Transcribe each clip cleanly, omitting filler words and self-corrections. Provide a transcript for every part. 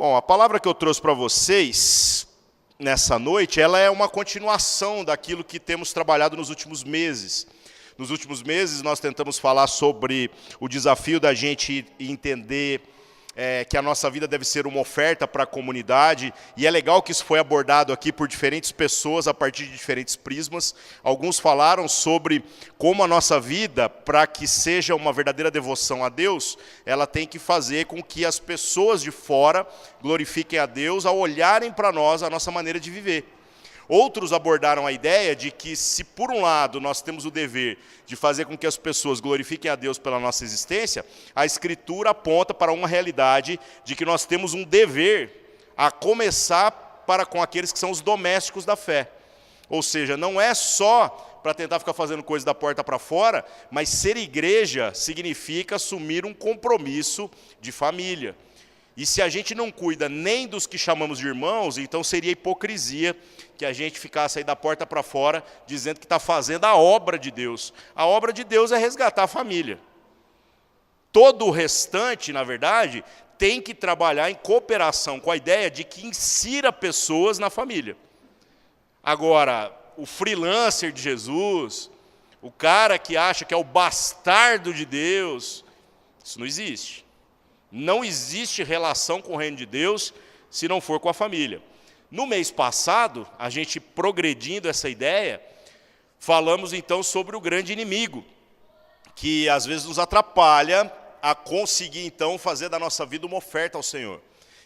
Bom, a palavra que eu trouxe para vocês nessa noite, ela é uma continuação daquilo que temos trabalhado nos últimos meses. Nos últimos meses nós tentamos falar sobre o desafio da gente entender que a nossa vida deve ser uma oferta para a comunidade, e é legal que isso foi abordado aqui por diferentes pessoas a partir de diferentes prismas. Alguns falaram sobre como a nossa vida, para que seja uma verdadeira devoção a Deus, ela tem que fazer com que as pessoas de fora glorifiquem a Deus ao olharem para nós a nossa maneira de viver. Outros abordaram a ideia de que, se por um lado nós temos o dever de fazer com que as pessoas glorifiquem a Deus pela nossa existência, a Escritura aponta para uma realidade de que nós temos um dever a começar para com aqueles que são os domésticos da fé. Ou seja, não é só para tentar ficar fazendo coisa da porta para fora, mas ser igreja significa assumir um compromisso de família. E se a gente não cuida nem dos que chamamos de irmãos, então seria hipocrisia que a gente ficasse aí da porta para fora dizendo que está fazendo a obra de Deus. A obra de Deus é resgatar a família. Todo o restante, na verdade, tem que trabalhar em cooperação com a ideia de que insira pessoas na família. Agora, o freelancer de Jesus, o cara que acha que é o bastardo de Deus, isso não existe. Não existe relação com o reino de Deus se não for com a família. No mês passado, a gente progredindo essa ideia, falamos então sobre o grande inimigo, que às vezes nos atrapalha a conseguir então fazer da nossa vida uma oferta ao Senhor.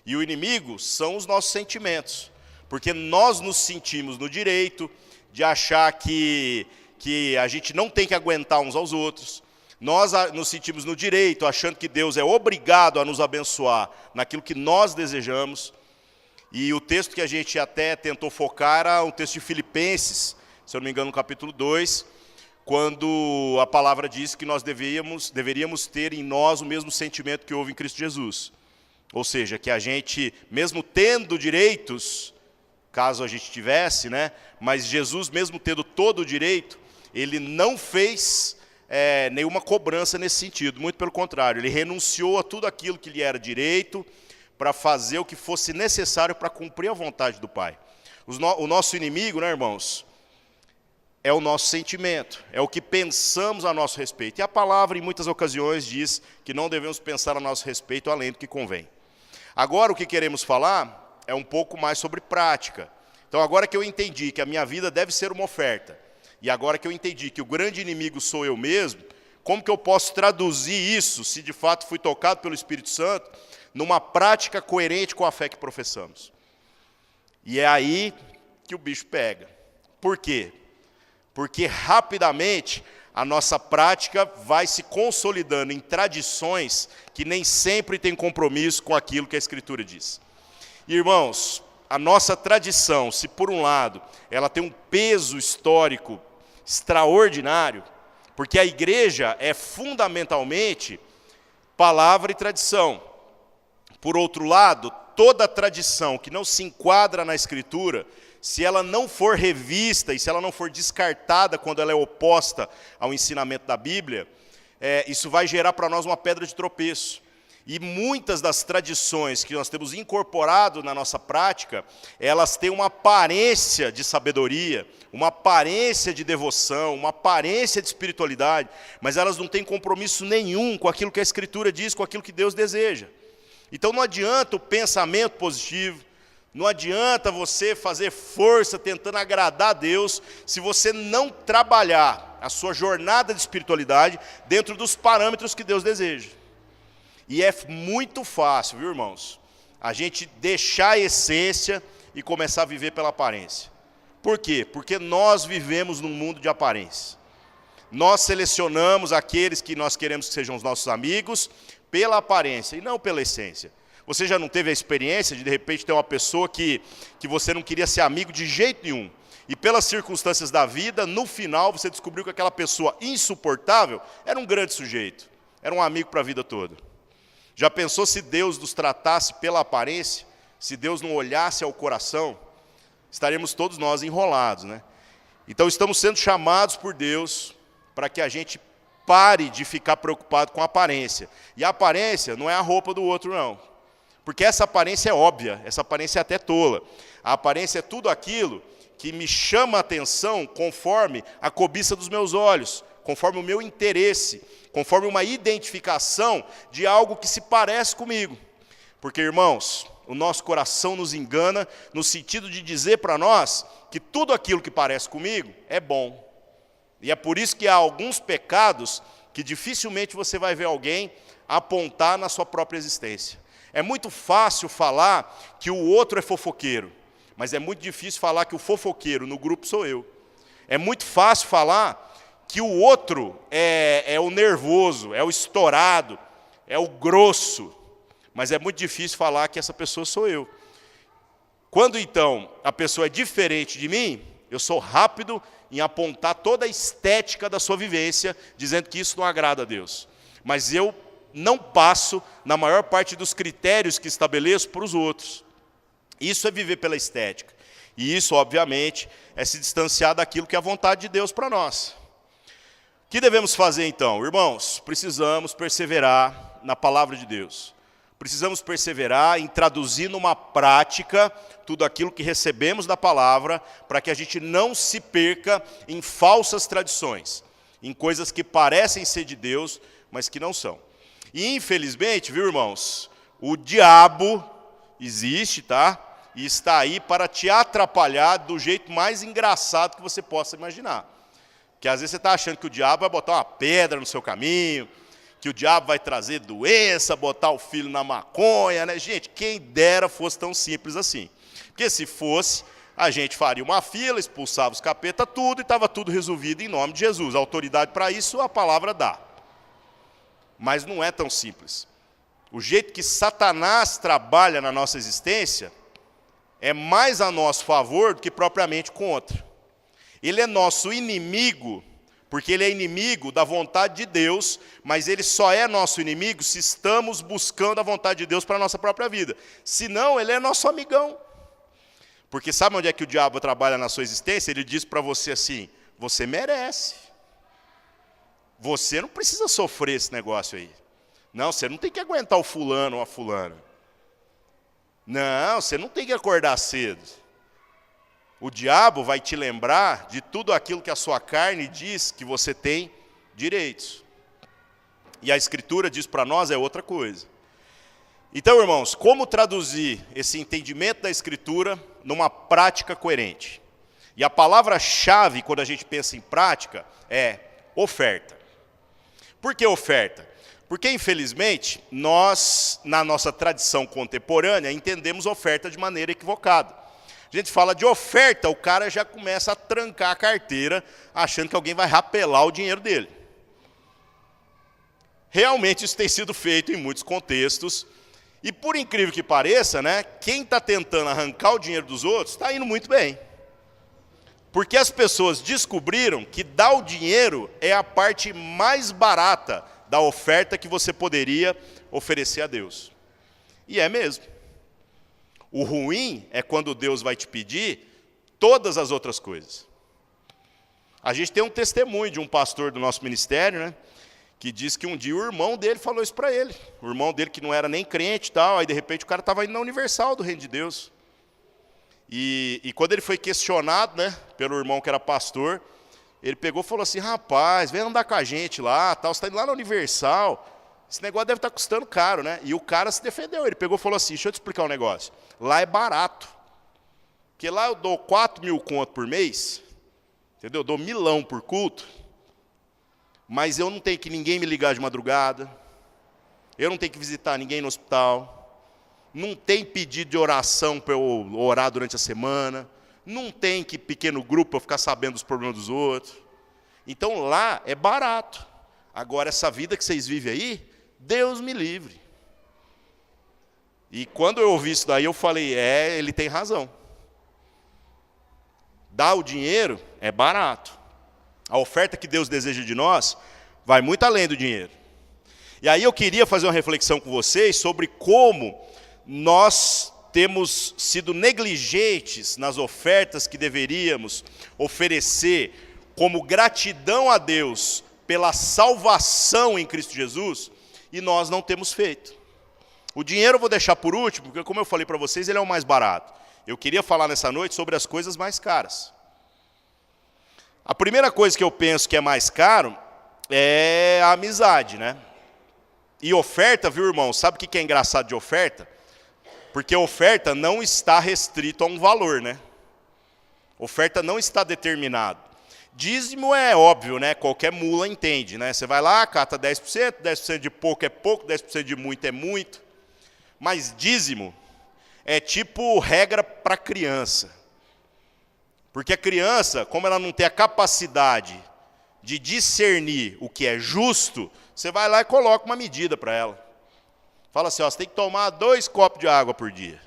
E o inimigo são os nossos sentimentos, porque nós nos sentimos no direito de achar que a gente não tem que aguentar uns aos outros. Nós nos sentimos no direito, achando que Deus é obrigado a nos abençoar naquilo que nós desejamos. E o texto que a gente até tentou focar era o texto de Filipenses, se eu não me engano, no capítulo 2, quando a palavra diz que nós deveríamos ter em nós o mesmo sentimento que houve em Cristo Jesus. Ou seja, que a gente, mesmo tendo direitos, caso a gente tivesse, mas Jesus, mesmo tendo todo o direito, ele não fez nenhuma cobrança nesse sentido, muito pelo contrário, ele renunciou a tudo aquilo que lhe era direito para fazer o que fosse necessário para cumprir a vontade do Pai. O nosso inimigo, irmãos, é o nosso sentimento, é o que pensamos a nosso respeito. E a palavra, em muitas ocasiões, diz que não devemos pensar a nosso respeito além do que convém. Agora, o que queremos falar é um pouco mais sobre prática. Então, agora que eu entendi que a minha vida deve ser uma oferta, e agora que eu entendi que o grande inimigo sou eu mesmo, como que eu posso traduzir isso, se de fato fui tocado pelo Espírito Santo, numa prática coerente com a fé que professamos? E é aí que o bicho pega. Por quê? Porque rapidamente a nossa prática vai se consolidando em tradições que nem sempre têm compromisso com aquilo que a Escritura diz. Irmãos, a nossa tradição, se por um lado ela tem um peso histórico extraordinário, porque a igreja é fundamentalmente palavra e tradição. Por outro lado, toda tradição que não se enquadra na Escritura, se ela não for revista e se ela não for descartada quando ela é oposta ao ensinamento da Bíblia, isso vai gerar para nós uma pedra de tropeço. E muitas das tradições que nós temos incorporado na nossa prática, elas têm uma aparência de sabedoria, uma aparência de devoção, uma aparência de espiritualidade, mas elas não têm compromisso nenhum com aquilo que a Escritura diz, com aquilo que Deus deseja. Então não adianta o pensamento positivo, não adianta você fazer força tentando agradar a Deus, se você não trabalhar a sua jornada de espiritualidade dentro dos parâmetros que Deus deseja. E é muito fácil, viu, irmãos, a gente deixar a essência e começar a viver pela aparência. Por quê? Porque nós vivemos num mundo de aparência. Nós selecionamos aqueles que nós queremos que sejam os nossos amigos pela aparência e não pela essência. Você já não teve a experiência de repente ter uma pessoa que você não queria ser amigo de jeito nenhum, e pelas circunstâncias da vida, no final você descobriu que aquela pessoa insuportável era um grande sujeito, era um amigo para a vida toda? Já pensou se Deus nos tratasse pela aparência? Se Deus não olhasse ao coração? Estaremos todos nós enrolados, Então estamos sendo chamados por Deus para que a gente pare de ficar preocupado com a aparência. E a aparência não é a roupa do outro, não. Porque essa aparência é óbvia, essa aparência é até tola. A aparência é tudo aquilo que me chama a atenção conforme a cobiça dos meus olhos, conforme o meu interesse, conforme uma identificação de algo que se parece comigo. Porque, irmãos, o nosso coração nos engana no sentido de dizer para nós que tudo aquilo que parece comigo é bom. E é por isso que há alguns pecados que dificilmente você vai ver alguém apontar na sua própria existência. É muito fácil falar que o outro é fofoqueiro, mas é muito difícil falar que o fofoqueiro no grupo sou eu. É muito fácil falar que o outro é o nervoso, é o estourado, é o grosso, mas é muito difícil falar que essa pessoa sou eu. Quando, então, a pessoa é diferente de mim, eu sou rápido em apontar toda a estética da sua vivência, dizendo que isso não agrada a Deus. Mas eu não passo, na maior parte dos critérios que estabeleço, para os outros. Isso é viver pela estética. E isso, obviamente, é se distanciar daquilo que é a vontade de Deus para nós. O que devemos fazer, então? Irmãos, precisamos perseverar na palavra de Deus. Precisamos perseverar em traduzir numa prática tudo aquilo que recebemos da palavra, para que a gente não se perca em falsas tradições, em coisas que parecem ser de Deus, mas que não são. E infelizmente, viu, irmãos, o diabo existe, tá? E está aí para te atrapalhar do jeito mais engraçado que você possa imaginar. Que às vezes você está achando que o diabo vai botar uma pedra no seu caminho, que o diabo vai trazer doença, botar o filho na maconha, né? Gente, quem dera fosse tão simples assim. Porque se fosse, a gente faria uma fila, expulsava os capeta tudo e estava tudo resolvido em nome de Jesus. A autoridade para isso a palavra dá. Mas não é tão simples. O jeito que Satanás trabalha na nossa existência é mais a nosso favor do que propriamente contra. Ele é nosso inimigo, porque ele é inimigo da vontade de Deus, mas ele só é nosso inimigo se estamos buscando a vontade de Deus para a nossa própria vida. Senão, ele é nosso amigão. Porque sabe onde é que o diabo trabalha na sua existência? Ele diz para você assim, você merece. Você não precisa sofrer esse negócio aí. Não, você não tem que aguentar o fulano ou a fulana. Não, você não tem que acordar cedo. O diabo vai te lembrar de tudo aquilo que a sua carne diz que você tem direitos. E a Escritura diz para nós é outra coisa. Então, irmãos, como traduzir esse entendimento da Escritura numa prática coerente? E a palavra-chave, quando a gente pensa em prática, é oferta. Por que oferta? Porque, infelizmente, nós, na nossa tradição contemporânea, entendemos oferta de maneira equivocada. A gente fala de oferta, o cara já começa a trancar a carteira, achando que alguém vai rapelar o dinheiro dele. Realmente isso tem sido feito em muitos contextos, e por incrível que pareça, né, quem está tentando arrancar o dinheiro dos outros está indo muito bem. Porque as pessoas descobriram que dar o dinheiro é a parte mais barata da oferta que você poderia oferecer a Deus. E é mesmo. O ruim é quando Deus vai te pedir todas as outras coisas. A gente tem um testemunho de um pastor do nosso ministério, né, que diz que um dia o irmão dele falou isso para ele. O irmão dele que não era nem crente e tal, aí de repente o cara estava indo na Universal do Reino de Deus. E quando ele foi questionado, né, pelo irmão que era pastor, ele pegou e falou assim, rapaz, vem andar com a gente lá, tal, você está indo lá na Universal, esse negócio deve estar custando caro, né? E o cara se defendeu, ele pegou e falou assim, deixa eu te explicar um negócio, lá é barato, porque lá eu dou 4.000 conto por mês, entendeu? Eu dou 1.000 por culto, mas eu não tenho que ninguém me ligar de madrugada, eu não tenho que visitar ninguém no hospital, não tem pedido de oração para eu orar durante a semana, não tem que pequeno grupo para eu ficar sabendo dos problemas dos outros. Então lá é barato. Agora essa vida que vocês vivem aí, Deus me livre. E quando eu ouvi isso daí, eu falei, ele tem razão. Dar o dinheiro é barato. A oferta que Deus deseja de nós vai muito além do dinheiro. E aí eu queria fazer uma reflexão com vocês sobre como nós temos sido negligentes nas ofertas que deveríamos oferecer como gratidão a Deus pela salvação em Cristo Jesus, e nós não temos feito. O dinheiro eu vou deixar por último, porque como eu falei para vocês, ele é o mais barato. Eu queria falar nessa noite sobre as coisas mais caras. A primeira coisa que eu penso que é mais caro é a amizade, né? E oferta, viu, irmão? Sabe o que é engraçado de oferta? Porque oferta não está restrito a um valor, né? Oferta não está determinado. Dízimo é óbvio, né? Qualquer mula entende, né? Você vai lá, cata 10%, 10% de pouco é pouco, 10% de muito é muito. Mas dízimo é tipo regra para criança. Porque a criança, como ela não tem a capacidade de discernir o que é justo, você vai lá e coloca uma medida para ela. Fala assim, ó, você tem que tomar 2 copos de água por dia.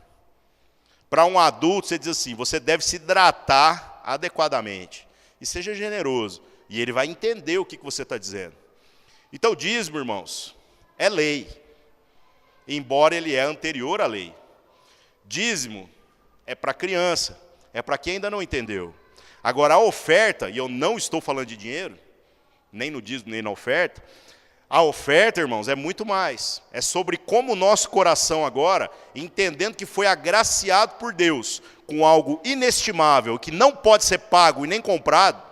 Para um adulto, você diz assim, você deve se hidratar adequadamente. E seja generoso. E ele vai entender o que você está dizendo. Então, dízimo, irmãos, é lei. Embora ele é anterior à lei. Dízimo é para criança. É para quem ainda não entendeu. Agora, a oferta, e eu não estou falando de dinheiro, nem no dízimo, nem na oferta, a oferta, irmãos, é muito mais. É sobre como o nosso coração agora, entendendo que foi agraciado por Deus, com algo inestimável, que não pode ser pago e nem comprado,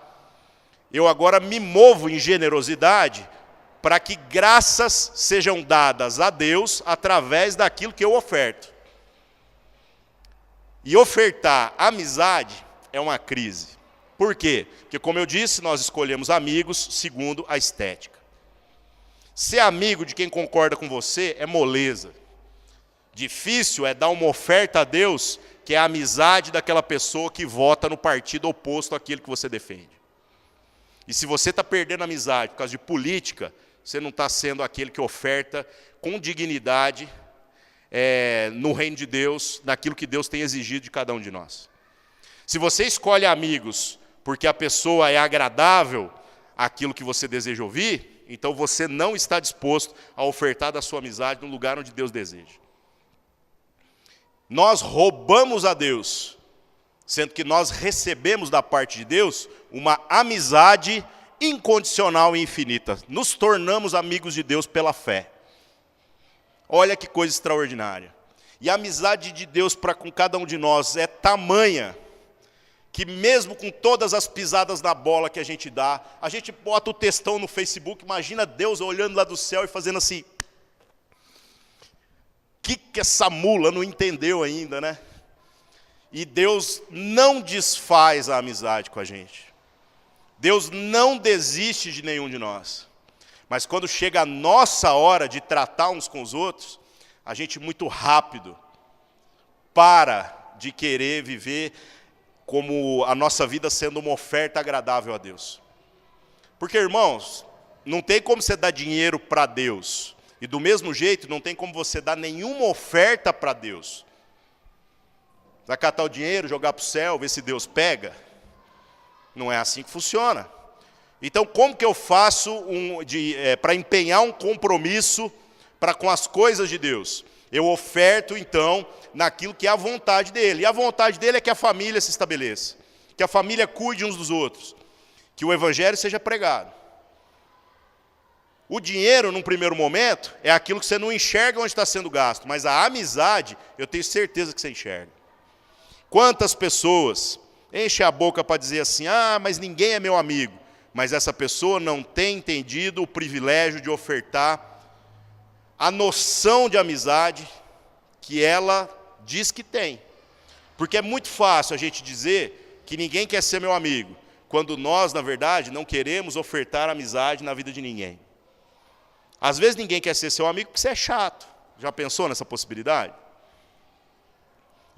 eu agora me movo em generosidade para que graças sejam dadas a Deus através daquilo que eu oferto. E ofertar amizade é uma crise. Por quê? Porque, como eu disse, nós escolhemos amigos segundo a estética. Ser amigo de quem concorda com você é moleza. Difícil é dar uma oferta a Deus, que é a amizade daquela pessoa que vota no partido oposto àquele que você defende. E se você está perdendo amizade por causa de política, você não está sendo aquele que oferta com dignidade no reino de Deus, naquilo que Deus tem exigido de cada um de nós. Se você escolhe amigos porque a pessoa é agradável àquilo que você deseja ouvir, então você não está disposto a ofertar da sua amizade no lugar onde Deus deseja. Nós roubamos a Deus, sendo que nós recebemos da parte de Deus uma amizade incondicional e infinita. Nos tornamos amigos de Deus pela fé. Olha que coisa extraordinária. E a amizade de Deus para com cada um de nós é tamanha, que mesmo com todas as pisadas na bola que a gente dá, a gente bota o textão no Facebook, imagina Deus olhando lá do céu e fazendo assim, que essa mula não entendeu ainda, né? E Deus não desfaz a amizade com a gente. Deus não desiste de nenhum de nós. Mas quando chega a nossa hora de tratar uns com os outros, a gente muito rápido para de querer viver como a nossa vida sendo uma oferta agradável a Deus. Porque, irmãos, não tem como você dar dinheiro para Deus. E do mesmo jeito, não tem como você dar nenhuma oferta para Deus. Vai catar o dinheiro, jogar para o céu, ver se Deus pega? Não é assim que funciona. Então, como que eu faço para empenhar um compromisso para com as coisas de Deus? Eu oferto, então, naquilo que é a vontade dele. E a vontade dele é que a família se estabeleça, que a família cuide uns dos outros, que o evangelho seja pregado. O dinheiro, num primeiro momento, é aquilo que você não enxerga onde está sendo gasto, mas a amizade, eu tenho certeza que você enxerga. Quantas pessoas enchem a boca para dizer assim, mas ninguém é meu amigo, mas essa pessoa não tem entendido o privilégio de ofertar a noção de amizade que ela diz que tem. Porque é muito fácil a gente dizer que ninguém quer ser meu amigo, quando nós, na verdade, não queremos ofertar amizade na vida de ninguém. Às vezes ninguém quer ser seu amigo porque você é chato. Já pensou nessa possibilidade?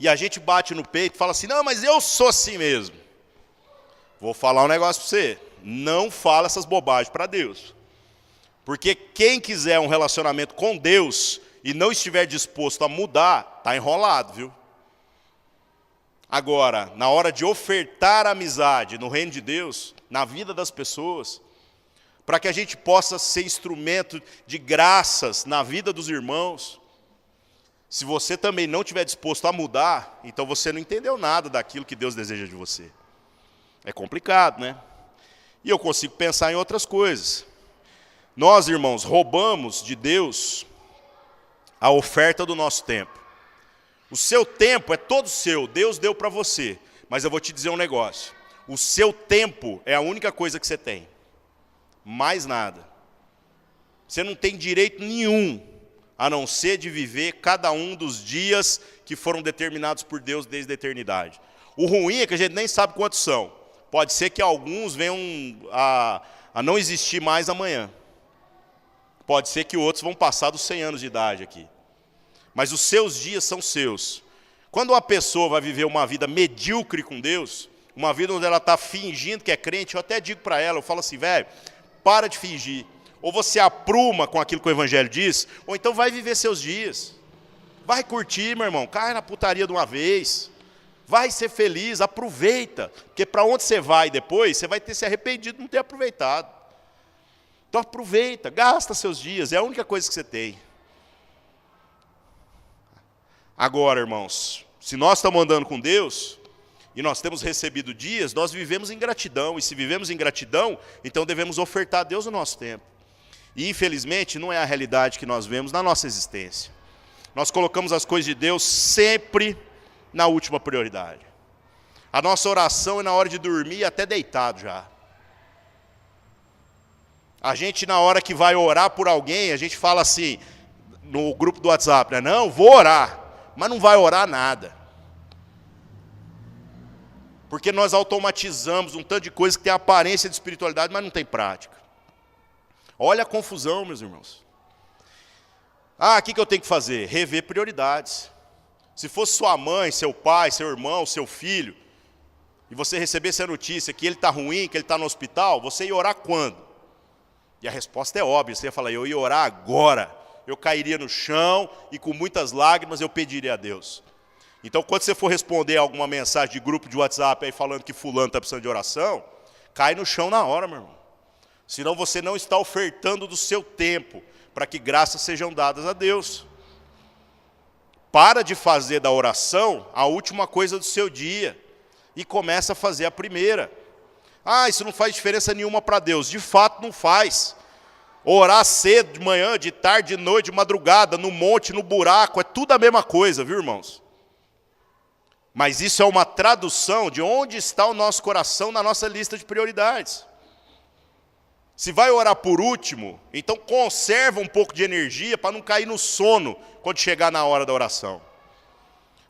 E a gente bate no peito e fala assim, não, mas eu sou assim mesmo. Vou falar um negócio para você. Não fala essas bobagens para Deus. Porque quem quiser um relacionamento com Deus e não estiver disposto a mudar, está enrolado, viu? Agora, na hora de ofertar amizade no reino de Deus, na vida das pessoas, para que a gente possa ser instrumento de graças na vida dos irmãos, se você também não estiver disposto a mudar, então você não entendeu nada daquilo que Deus deseja de você. É complicado, né? E eu consigo pensar em outras coisas. Nós, irmãos, roubamos de Deus a oferta do nosso tempo. O seu tempo é todo seu, Deus deu para você. Mas eu vou te dizer um negócio. O seu tempo é a única coisa que você tem. Mais nada. Você não tem direito nenhum, a não ser de viver cada um dos dias que foram determinados por Deus desde a eternidade. O ruim é que a gente nem sabe quantos são. Pode ser que alguns venham a não existir mais amanhã. Pode ser que outros vão passar dos 100 anos de idade aqui. Mas os seus dias são seus. Quando uma pessoa vai viver uma vida medíocre com Deus, uma vida onde ela está fingindo que é crente, eu até digo para ela, eu falo assim, velho, para de fingir. Ou você apruma com aquilo que o Evangelho diz, ou então vai viver seus dias. Vai curtir, meu irmão, cai na putaria de uma vez. Vai ser feliz, aproveita. Porque para onde você vai depois, você vai ter se arrependido de não ter aproveitado. Então aproveita, gasta seus dias, é a única coisa que você tem. Agora, irmãos, se nós estamos andando com Deus, e nós temos recebido dias, nós vivemos em gratidão. E se vivemos em gratidão, então devemos ofertar a Deus o nosso tempo. E infelizmente não é a realidade que nós vemos na nossa existência. Nós colocamos as coisas de Deus sempre na última prioridade. A nossa oração é na hora de dormir, até deitado já. A gente, na hora que vai orar por alguém, a gente fala assim, no grupo do WhatsApp, né? Não, vou orar, mas não vai orar nada. Porque nós automatizamos um tanto de coisa que tem aparência de espiritualidade, mas não tem prática. Olha a confusão, meus irmãos. O que eu tenho que fazer? Rever prioridades. Se fosse sua mãe, seu pai, seu irmão, seu filho, e você recebesse a notícia que ele está ruim, que ele está no hospital, você ia orar quando? E a resposta é óbvia, você ia falar, eu ia orar agora. Eu cairia no chão e com muitas lágrimas eu pediria a Deus. Então, quando você for responder alguma mensagem de grupo de WhatsApp aí falando que fulano está precisando de oração, cai no chão na hora, meu irmão. Senão você não está ofertando do seu tempo para que graças sejam dadas a Deus. Para de fazer da oração a última coisa do seu dia e começa a fazer a primeira. Isso não faz diferença nenhuma para Deus. De fato não faz. Orar cedo, de manhã, de tarde, de noite, de madrugada, no monte, no buraco, é tudo a mesma coisa, viu, irmãos? Mas isso é uma tradução de onde está o nosso coração na nossa lista de prioridades. Se vai orar por último, então conserva um pouco de energia para não cair no sono quando chegar na hora da oração.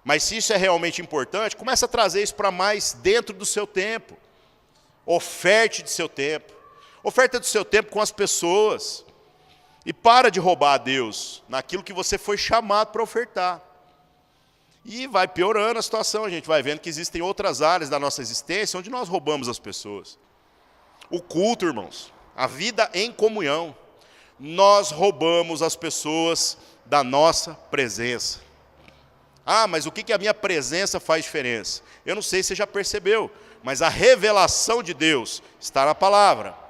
Mas se isso é realmente importante, comece a trazer isso para mais dentro do seu tempo. Oferte de seu tempo. Oferta do seu tempo com as pessoas. E para de roubar a Deus naquilo que você foi chamado para ofertar. E vai piorando a situação, a gente vai vendo que existem outras áreas da nossa existência onde nós roubamos as pessoas. O culto, irmãos, a vida em comunhão. Nós roubamos as pessoas da nossa presença. Mas o que a minha presença faz diferença? Eu não sei se você já percebeu, mas a revelação de Deus está na palavra.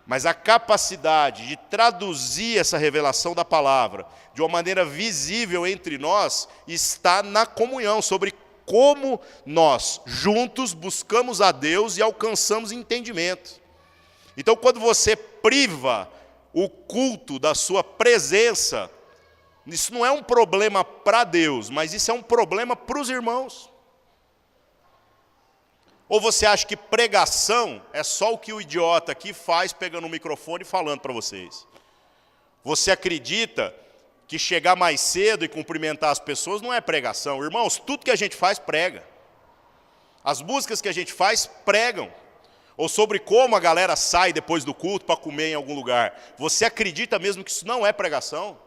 Mas a capacidade de traduzir essa revelação da palavra de uma maneira visível entre nós está na comunhão, sobre como nós juntos buscamos a Deus e alcançamos entendimento. Então, quando você priva o culto da sua presença, isso não é um problema para Deus, mas isso é um problema para os irmãos. Ou você acha que pregação é só o que o idiota aqui faz pegando o microfone e falando para vocês? Você acredita que chegar mais cedo e cumprimentar as pessoas não é pregação? Irmãos, tudo que a gente faz prega. As músicas que a gente faz pregam. Ou sobre como a galera sai depois do culto para comer em algum lugar. Você acredita mesmo que isso não é pregação?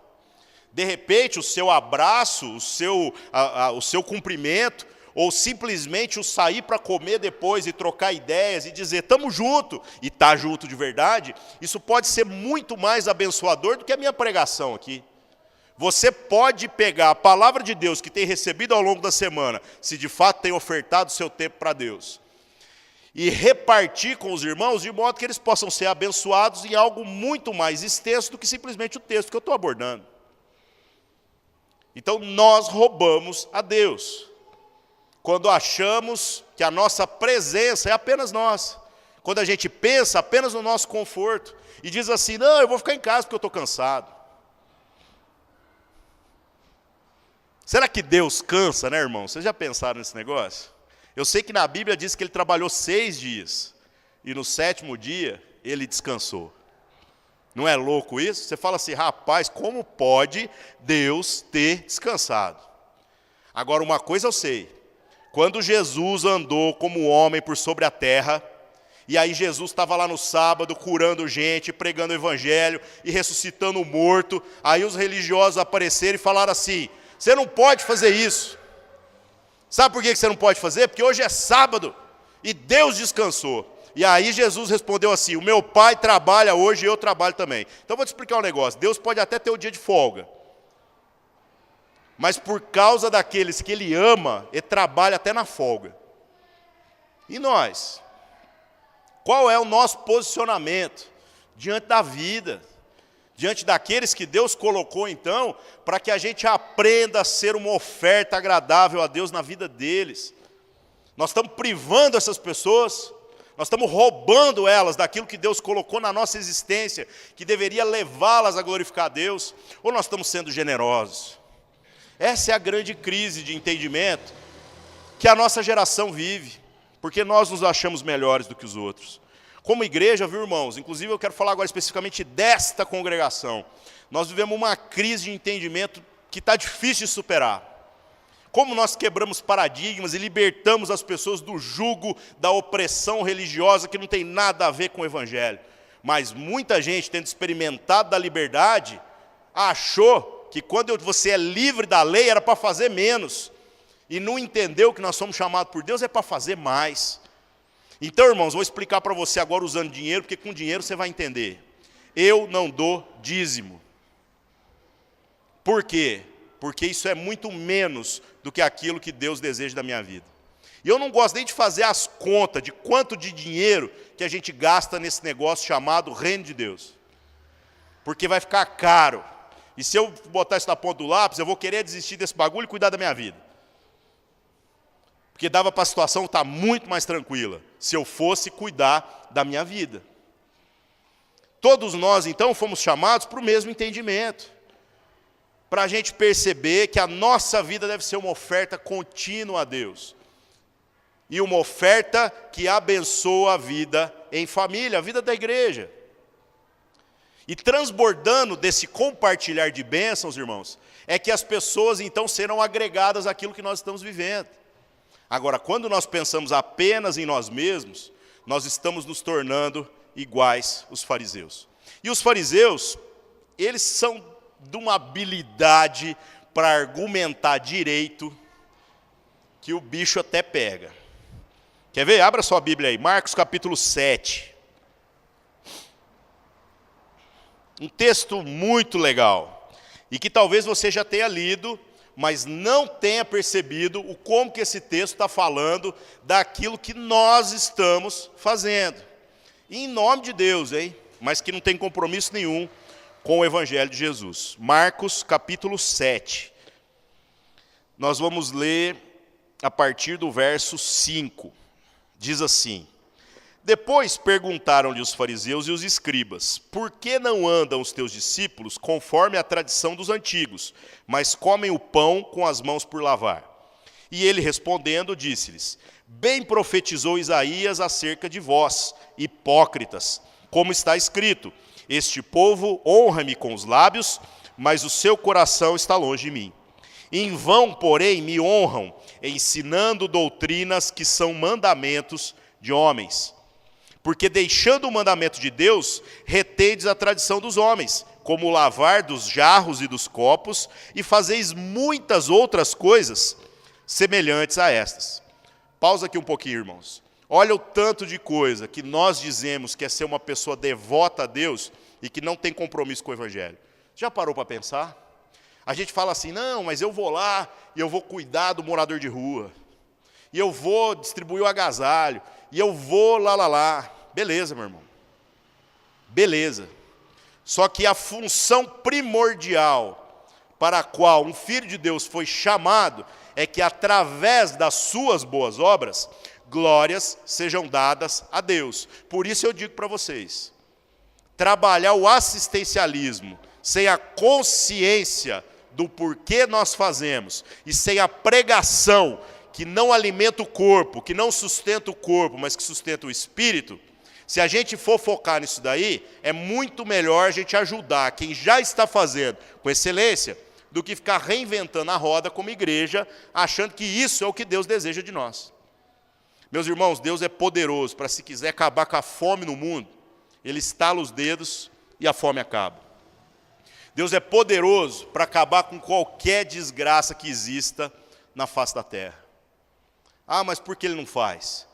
De repente, o seu abraço, o seu cumprimento, ou simplesmente o sair para comer depois e trocar ideias e dizer, estamos junto, e está junto de verdade, isso pode ser muito mais abençoador do que a minha pregação aqui. Você pode pegar a palavra de Deus que tem recebido ao longo da semana, se de fato tem ofertado o seu tempo para Deus, e repartir com os irmãos de modo que eles possam ser abençoados em algo muito mais extenso do que simplesmente o texto que eu estou abordando. Então nós roubamos a Deus quando achamos que a nossa presença é apenas nossa. Quando a gente pensa apenas no nosso conforto e diz assim, não, eu vou ficar em casa porque eu estou cansado. Será que Deus cansa, né, irmão? Vocês já pensaram nesse negócio? Eu sei que na Bíblia diz que ele trabalhou 6 dias e no 7º dia ele descansou. Não é louco isso? Você fala assim, rapaz, como pode Deus ter descansado? Agora, uma coisa eu sei. Quando Jesus andou como homem por sobre a terra, e aí Jesus estava lá no sábado curando gente, pregando o evangelho e ressuscitando o morto, aí os religiosos apareceram e falaram assim, você não pode fazer isso. Sabe por que você não pode fazer? Porque hoje é sábado e Deus descansou. E aí Jesus respondeu assim, o meu pai trabalha hoje e eu trabalho também. Então eu vou te explicar um negócio, Deus pode até ter o dia de folga, mas por causa daqueles que ele ama, ele trabalha até na folga. E nós? Qual é o nosso posicionamento diante da vida? Diante daqueles que Deus colocou, então, para que a gente aprenda a ser uma oferta agradável a Deus na vida deles. Nós estamos privando essas pessoas, nós estamos roubando elas daquilo que Deus colocou na nossa existência, que deveria levá-las a glorificar a Deus, ou nós estamos sendo generosos? Essa é a grande crise de entendimento que a nossa geração vive, porque nós nos achamos melhores do que os outros. Como igreja, viu, irmãos? Inclusive eu quero falar agora especificamente desta congregação. Nós vivemos uma crise de entendimento que está difícil de superar. Como nós quebramos paradigmas e libertamos as pessoas do jugo da opressão religiosa que não tem nada a ver com o evangelho. Mas muita gente, tendo experimentado da liberdade, achou que quando você é livre da lei era para fazer menos. E não entendeu que nós somos chamados por Deus é para fazer mais. Então, irmãos, vou explicar para você agora usando dinheiro, porque com dinheiro você vai entender. Eu não dou dízimo. Por quê? Porque isso é muito menos do que aquilo que Deus deseja da minha vida. E eu não gosto nem de fazer as contas de quanto de dinheiro que a gente gasta nesse negócio chamado reino de Deus. Porque vai ficar caro. E se eu botar isso na ponta do lápis, eu vou querer desistir desse bagulho e cuidar da minha vida. Porque dava para a situação estar muito mais tranquila, se eu fosse cuidar da minha vida. Todos nós, então, fomos chamados para o mesmo entendimento. Para a gente perceber que a nossa vida deve ser uma oferta contínua a Deus. E uma oferta que abençoa a vida em família, a vida da igreja. E transbordando desse compartilhar de bênçãos, irmãos, é que as pessoas, então, serão agregadas àquilo que nós estamos vivendo. Agora, quando nós pensamos apenas em nós mesmos, nós estamos nos tornando iguais os fariseus. E os fariseus, eles são de uma habilidade para argumentar direito, que o bicho até pega. Quer ver? Abra sua Bíblia aí, Marcos capítulo 7. Um texto muito legal, e que talvez você já tenha lido, mas não tenha percebido o como que esse texto está falando daquilo que nós estamos fazendo. E em nome de Deus, hein? Mas que não tem compromisso nenhum com o Evangelho de Jesus. Marcos, capítulo 7. Nós vamos ler a partir do verso 5. Diz assim: Depois perguntaram-lhe os fariseus e os escribas, por que não andam os teus discípulos conforme a tradição dos antigos, mas comem o pão com as mãos por lavar? E ele respondendo disse-lhes, bem profetizou Isaías acerca de vós, hipócritas, como está escrito, este povo honra-me com os lábios, mas o seu coração está longe de mim. Em vão, porém, me honram, ensinando doutrinas que são mandamentos de homens. Porque deixando o mandamento de Deus, retendes a tradição dos homens, como o lavar dos jarros e dos copos, e fazeis muitas outras coisas semelhantes a estas. Pausa aqui um pouquinho, irmãos. Olha o tanto de coisa que nós dizemos que é ser uma pessoa devota a Deus e que não tem compromisso com o Evangelho. Já parou para pensar? A gente fala assim, não, mas eu vou lá e eu vou cuidar do morador de rua. E eu vou distribuir o agasalho. E eu vou lá. Beleza, meu irmão. Beleza. Só que a função primordial para a qual um filho de Deus foi chamado é que através das suas boas obras, glórias sejam dadas a Deus. Por isso eu digo para vocês, trabalhar o assistencialismo sem a consciência do porquê nós fazemos, e sem a pregação que não alimenta o corpo, que não sustenta o corpo, mas que sustenta o espírito, se a gente for focar nisso daí, é muito melhor a gente ajudar quem já está fazendo com excelência, do que ficar reinventando a roda como igreja, achando que isso é o que Deus deseja de nós. Meus irmãos, Deus é poderoso para, se quiser acabar com a fome no mundo, Ele estala os dedos e a fome acaba. Deus é poderoso para acabar com qualquer desgraça que exista na face da terra. Ah, mas por que Ele não faz?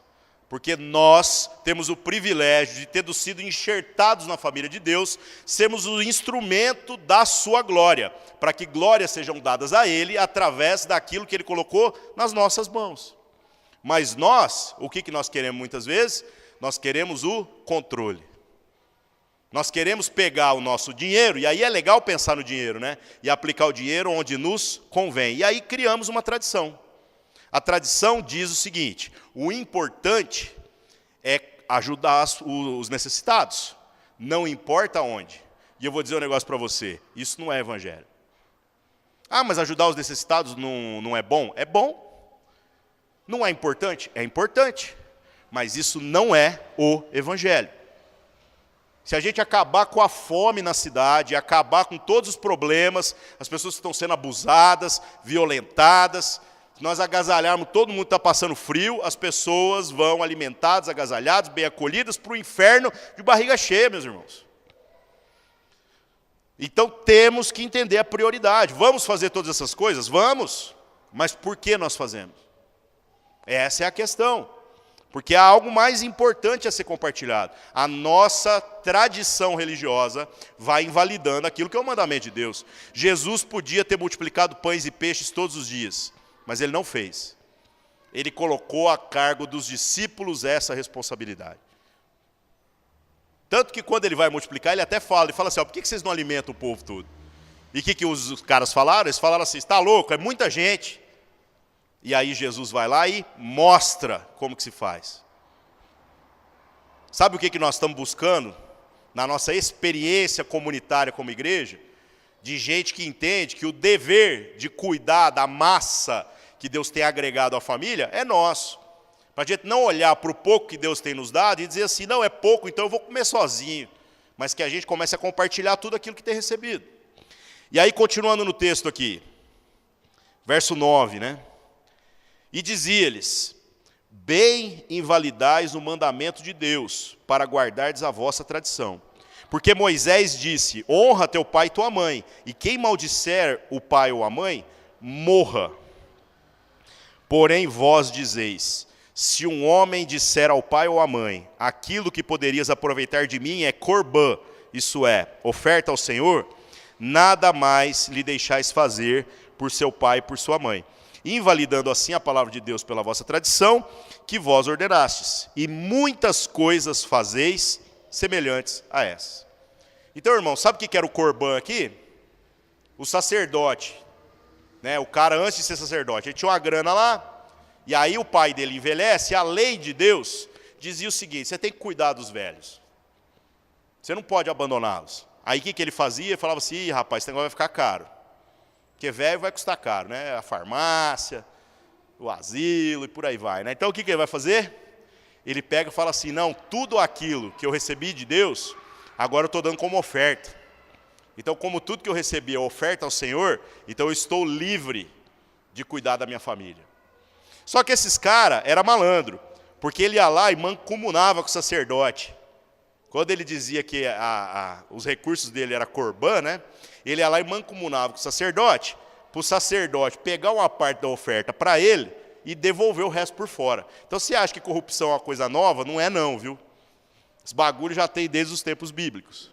Porque nós temos o privilégio de, tendo sido enxertados na família de Deus, sermos o instrumento da sua glória, para que glórias sejam dadas a Ele através daquilo que Ele colocou nas nossas mãos. Mas nós, o que nós queremos muitas vezes? Nós queremos o controle. Nós queremos pegar o nosso dinheiro, e aí é legal pensar no dinheiro, né? E aplicar o dinheiro onde nos convém. E aí criamos uma tradição. A tradição diz o seguinte: o importante é ajudar os necessitados, não importa onde. E eu vou dizer um negócio para você, isso não é evangelho. Ah, mas ajudar os necessitados não é bom? É bom. Não é importante? É importante. Mas isso não é o evangelho. Se a gente acabar com a fome na cidade, acabar com todos os problemas, as pessoas que estão sendo abusadas, violentadas, se nós agasalharmos todo mundo que está passando frio, as pessoas vão alimentadas, agasalhadas, bem acolhidas para o inferno de barriga cheia, meus irmãos. Então temos que entender a prioridade. Vamos fazer todas essas coisas? Vamos. Mas por que nós fazemos? Essa é a questão. Porque há algo mais importante a ser compartilhado. A nossa tradição religiosa vai invalidando aquilo que é o mandamento de Deus. Jesus podia ter multiplicado pães e peixes todos os dias, mas Ele não fez. Ele colocou a cargo dos discípulos essa responsabilidade. Tanto que quando Ele vai multiplicar, Ele até fala, assim, por que vocês não alimentam o povo todo? E o que os caras falaram? Eles falaram assim, está louco, é muita gente. E aí Jesus vai lá e mostra como que se faz. Sabe o que nós estamos buscando? Na nossa experiência comunitária como igreja, de gente que entende que o dever de cuidar da massa que Deus tem agregado à família é nosso. Para a gente não olhar para o pouco que Deus tem nos dado e dizer assim, não, é pouco, então eu vou comer sozinho. Mas que a gente comece a compartilhar tudo aquilo que tem recebido. E aí, continuando no texto aqui, verso 9, né? E dizia-lhes, bem invalidais o mandamento de Deus, para guardardes a vossa tradição. Porque Moisés disse, honra teu pai e tua mãe, e quem maldisser o pai ou a mãe, morra. Porém vós dizeis, se um homem disser ao pai ou à mãe, aquilo que poderias aproveitar de mim é corbã, isso é, oferta ao Senhor, nada mais lhe deixais fazer por seu pai e por sua mãe, invalidando assim a palavra de Deus pela vossa tradição, que vós ordenastes, e muitas coisas fazeis semelhantes a essas. Então, irmão, sabe o que era o corbã aqui? O sacerdote, né? O cara antes de ser sacerdote, ele tinha uma grana lá, e aí o pai dele envelhece, e a lei de Deus dizia o seguinte, você tem que cuidar dos velhos, você não pode abandoná-los. Aí o que ele fazia? Ele falava assim, ih, rapaz, esse negócio vai ficar caro. Porque velho vai custar caro, né? A farmácia, o asilo e por aí vai, né? Então o que ele vai fazer? Ele pega e fala assim, não, tudo aquilo que eu recebi de Deus, agora eu estou dando como oferta. Então, como tudo que eu recebi é oferta ao Senhor, então eu estou livre de cuidar da minha família. Só que esses caras eram malandro, porque ele ia lá e mancomunava com o sacerdote. Quando ele dizia que os recursos dele eram corbã, né? Ele ia lá e mancomunava com o sacerdote, para o sacerdote pegar uma parte da oferta para ele e devolver o resto por fora. Então, você acha que corrupção é uma coisa nova? Não é não, viu? Esse bagulho já tem desde os tempos bíblicos.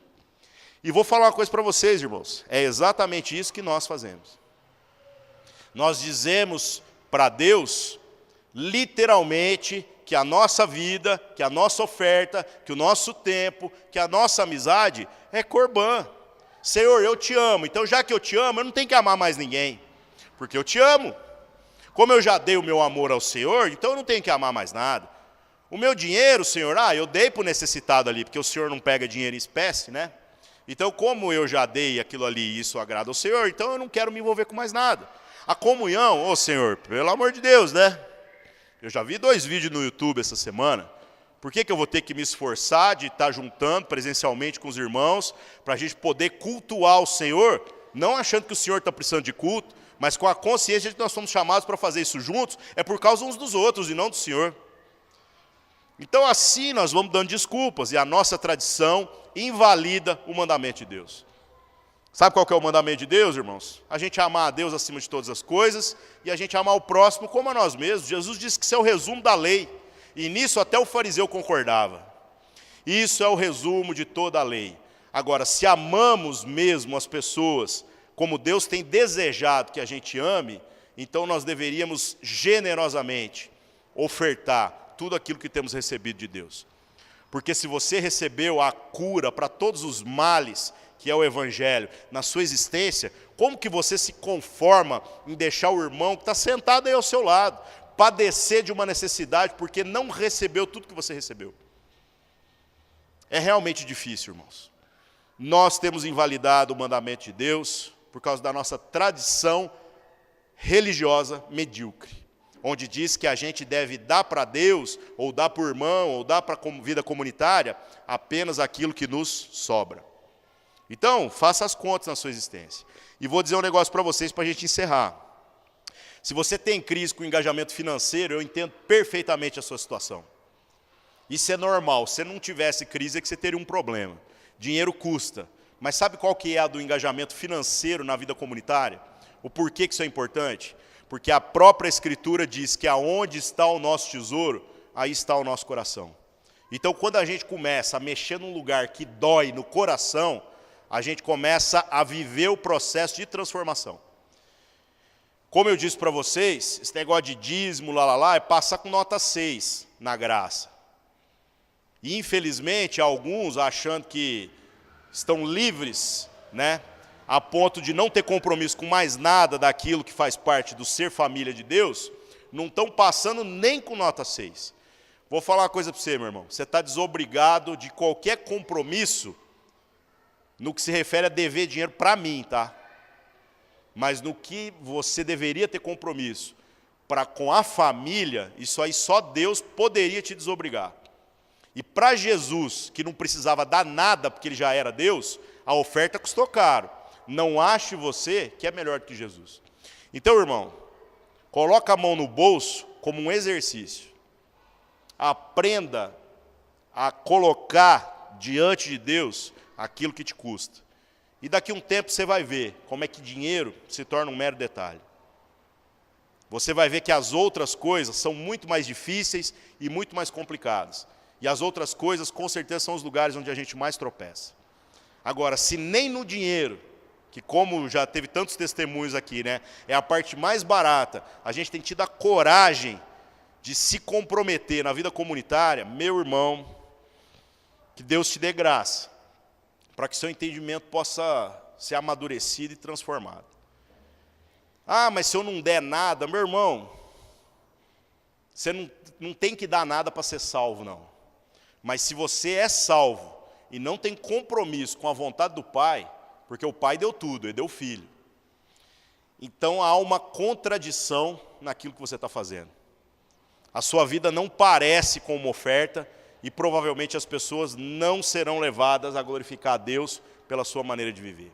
E vou falar uma coisa para vocês, irmãos. É exatamente isso que nós fazemos. Nós dizemos para Deus, literalmente, que a nossa vida, que a nossa oferta, que o nosso tempo, que a nossa amizade é corbã. Senhor, eu te amo, então já que eu te amo, eu não tenho que amar mais ninguém, porque eu te amo. Como eu já dei o meu amor ao Senhor, então eu não tenho que amar mais nada. O meu dinheiro, Senhor, eu dei para o necessitado ali, porque o Senhor não pega dinheiro em espécie, né? Então, como eu já dei aquilo ali e isso agrada ao Senhor, então eu não quero me envolver com mais nada. A comunhão, ô Senhor, pelo amor de Deus, né? Eu já vi 2 vídeos no YouTube essa semana. Por que eu vou ter que me esforçar de estar juntando presencialmente com os irmãos, para a gente poder cultuar o Senhor, não achando que o Senhor está precisando de culto, mas com a consciência de que nós somos chamados para fazer isso juntos, é por causa uns dos outros e não do Senhor. Então assim nós vamos dando desculpas, e a nossa tradição invalida o mandamento de Deus. Sabe qual que é o mandamento de Deus, irmãos? A gente amar a Deus acima de todas as coisas, e a gente amar o próximo como a nós mesmos. Jesus disse que isso é o resumo da lei, e nisso até o fariseu concordava. Isso é o resumo de toda a lei. Agora, se amamos mesmo as pessoas como Deus tem desejado que a gente ame, então nós deveríamos generosamente ofertar tudo aquilo que temos recebido de Deus. Porque se você recebeu a cura para todos os males, que é o Evangelho, na sua existência, como que você se conforma em deixar o irmão que está sentado aí ao seu lado, padecer de uma necessidade porque não recebeu tudo que você recebeu? É realmente difícil, irmãos. Nós temos invalidado o mandamento de Deus por causa da nossa tradição religiosa medíocre, onde diz que a gente deve dar para Deus, ou dar para o irmão, ou dar para a vida comunitária, apenas aquilo que nos sobra. Então, faça as contas na sua existência. E vou dizer um negócio para vocês para a gente encerrar. Se você tem crise com engajamento financeiro, eu entendo perfeitamente a sua situação. Isso é normal. Se você não tivesse crise, é que você teria um problema. Dinheiro custa. Mas sabe qual que é a do engajamento financeiro na vida comunitária? O porquê que isso é importante? Porque a própria Escritura diz que aonde está o nosso tesouro, aí está o nosso coração. Então, quando a gente começa a mexer num lugar que dói no coração, a gente começa a viver o processo de transformação. Como eu disse para vocês, esse negócio de dízimo, é passar com nota 6 na graça. E, infelizmente, alguns, achando que estão livres, né, a ponto de não ter compromisso com mais nada daquilo que faz parte do ser família de Deus, não estão passando nem com nota 6. Vou falar uma coisa para você, meu irmão. Você está desobrigado de qualquer compromisso no que se refere a dever dinheiro para mim, tá? Mas no que você deveria ter compromisso para com a família, isso aí só Deus poderia te desobrigar. E para Jesus, que não precisava dar nada porque ele já era Deus, a oferta custou caro. Não ache você que é melhor do que Jesus. Então, irmão, coloca a mão no bolso como um exercício. Aprenda a colocar diante de Deus aquilo que te custa. E daqui a um tempo você vai ver como é que dinheiro se torna um mero detalhe. Você vai ver que as outras coisas são muito mais difíceis e muito mais complicadas. E as outras coisas, com certeza, são os lugares onde a gente mais tropeça. Agora, se nem no dinheiro, que como já teve tantos testemunhos aqui, né, é a parte mais barata, a gente tem tido a coragem de se comprometer na vida comunitária, meu irmão, que Deus te dê graça, para que seu entendimento possa ser amadurecido e transformado. Ah, mas se eu não der nada, meu irmão, você não tem que dar nada para ser salvo, não. Mas se você é salvo e não tem compromisso com a vontade do Pai, porque o Pai deu tudo, Ele deu o Filho. Então há uma contradição naquilo que você está fazendo. A sua vida não parece com uma oferta e provavelmente as pessoas não serão levadas a glorificar a Deus pela sua maneira de viver.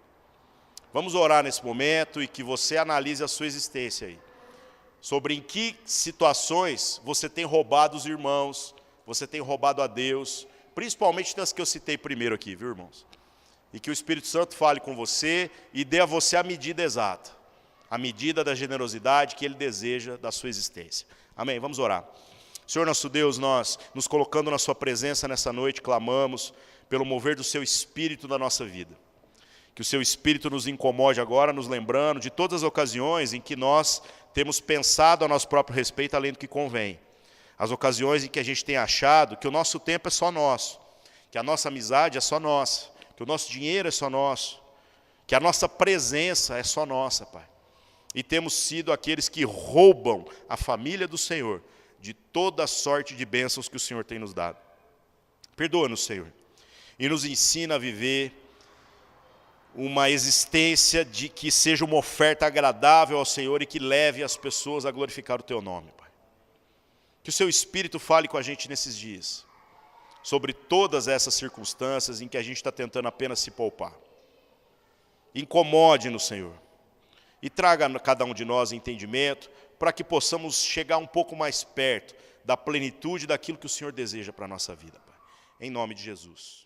Vamos orar nesse momento e que você analise a sua existência aí. Sobre em que situações você tem roubado os irmãos, você tem roubado a Deus, principalmente das que eu citei primeiro aqui, viu, irmãos? E que o Espírito Santo fale com você e dê a você a medida exata, a medida da generosidade que Ele deseja da sua existência. Amém? Vamos orar. Senhor nosso Deus, nós nos colocando na sua presença nessa noite, clamamos pelo mover do seu Espírito na nossa vida. Que o seu Espírito nos incomode agora, nos lembrando de todas as ocasiões em que nós temos pensado a nosso próprio respeito além do que convém. As ocasiões em que a gente tem achado que o nosso tempo é só nosso, que a nossa amizade é só nossa, que o nosso dinheiro é só nosso, que a nossa presença é só nossa, Pai. E temos sido aqueles que roubam a família do Senhor de toda a sorte de bênçãos que o Senhor tem nos dado. Perdoa-nos, Senhor, e nos ensina a viver uma existência de que seja uma oferta agradável ao Senhor e que leve as pessoas a glorificar o Teu nome, Pai. Que o Seu Espírito fale com a gente nesses dias, sobre todas essas circunstâncias em que a gente está tentando apenas se poupar. Incomode-nos, Senhor, e traga a cada um de nós entendimento, para que possamos chegar um pouco mais perto da plenitude daquilo que o Senhor deseja para a nossa vida, Pai. Em nome de Jesus.